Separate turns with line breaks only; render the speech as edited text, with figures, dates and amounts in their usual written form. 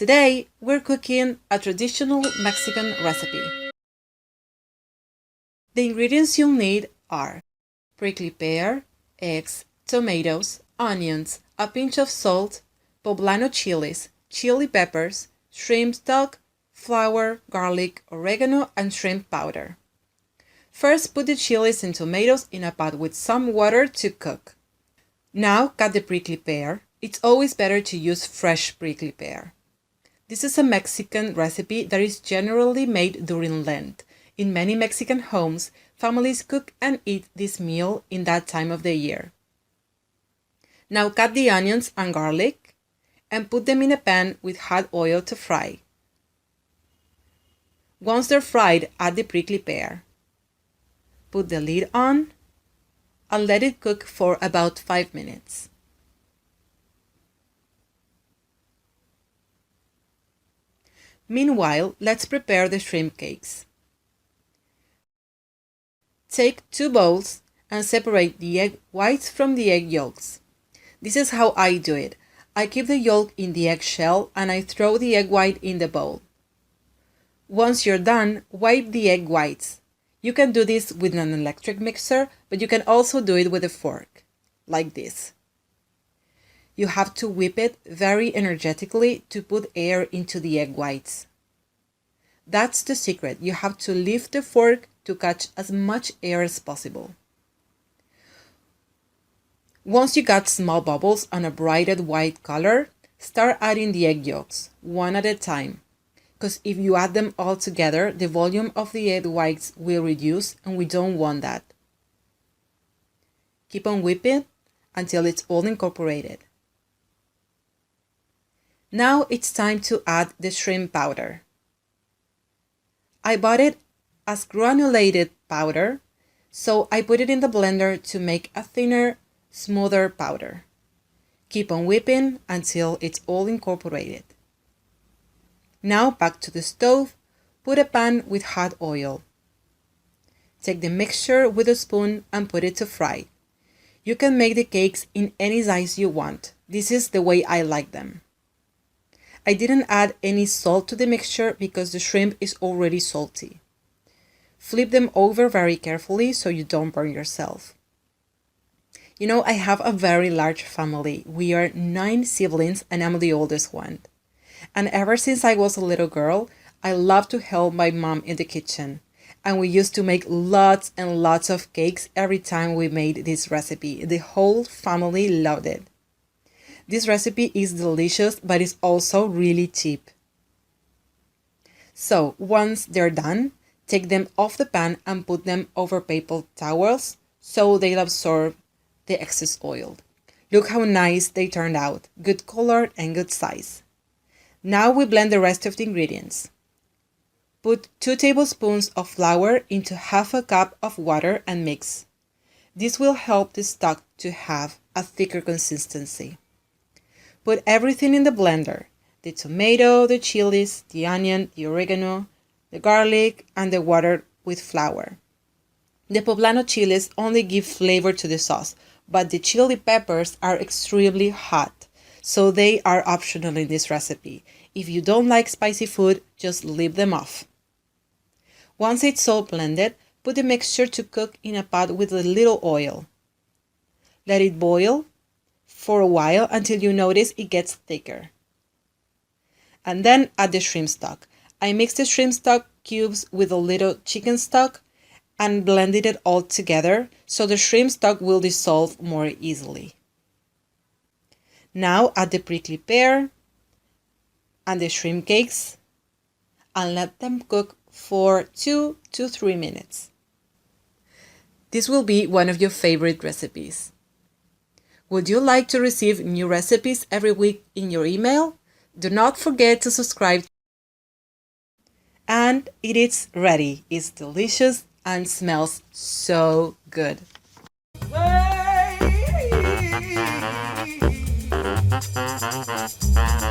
Today, we're cooking a traditional Mexican recipe. The ingredients you'll need are prickly pear, eggs, tomatoes, onions, a pinch of salt, poblano chiles, chili peppers, shrimp stock, flour, garlic, oregano, and shrimp powder. First, put the chiles and tomatoes in a pot with some water to cook. Now, cut the prickly pear. It's always better to use fresh prickly pear. This is a Mexican recipe that is generally made during Lent. In many Mexican homes, families cook and eat this meal in that time of the year. Now cut the onions and garlic and put them in a pan with hot oil to fry. Once they're fried, add the prickly pear. Put the lid on and let it cook for about 5 minutes. Meanwhile, let's prepare the shrimp cakes. Take 2 bowls and separate the egg whites from the egg yolks. This is how I do it. I keep the yolk in the egg shell and I throw the egg white in the bowl. Once you're done, wipe the egg whites. You can do this with an electric mixer, but you can also do it with a fork, like this. You have to whip it very energetically to put air into the egg whites. That's the secret. You have to lift the fork to catch as much air as possible. Once you got small bubbles and a brighter white color, start adding the egg yolks, one at a time. Because if you add them all together, the volume of the egg whites will reduce and we don't want that. Keep on whipping until it's all incorporated. Now it's time to add the shrimp powder. I bought it as granulated powder, so I put it in the blender to make a thinner, smoother powder. Keep on whipping until it's all incorporated. Now back to the stove, put a pan with hot oil. Take the mixture with a spoon and put it to fry. You can make the cakes in any size you want. This is the way I like them. I didn't add any salt to the mixture because the shrimp is already salty. Flip them over very carefully so you don't burn yourself. You know, I have a very large family. We are 9 siblings and I'm the oldest one. And ever since I was a little girl, I loved to help my mom in the kitchen. And we used to make lots and lots of cakes every time we made this recipe. The whole family loved it. This recipe is delicious, but it's also really cheap. So once they're done, take them off the pan and put them over paper towels so they'll absorb the excess oil. Look how nice they turned out. Good color and good size. Now we blend the rest of the ingredients. Put 2 tablespoons of flour into half a cup of water and mix. This will help the stock to have a thicker consistency. Put everything in the blender, the tomato, the chilies, the onion, the oregano, the garlic, and the water with flour. The poblano chiles only give flavor to the sauce, but the chili peppers are extremely hot, so they are optional in this recipe. If you don't like spicy food, just leave them off. Once it's all blended, put the mixture to cook in a pot with a little oil. Let it boil for a while until you notice it gets thicker. And then add the shrimp stock. I mixed the shrimp stock cubes with a little chicken stock and blended it all together so the shrimp stock will dissolve more easily. Now add the prickly pear and the shrimp cakes and let them cook for 2 to 3 minutes. This will be one of your favorite recipes. Would you like to receive new recipes every week in your email? Do not forget to subscribe. And it is ready. It's delicious and smells so good. Hey.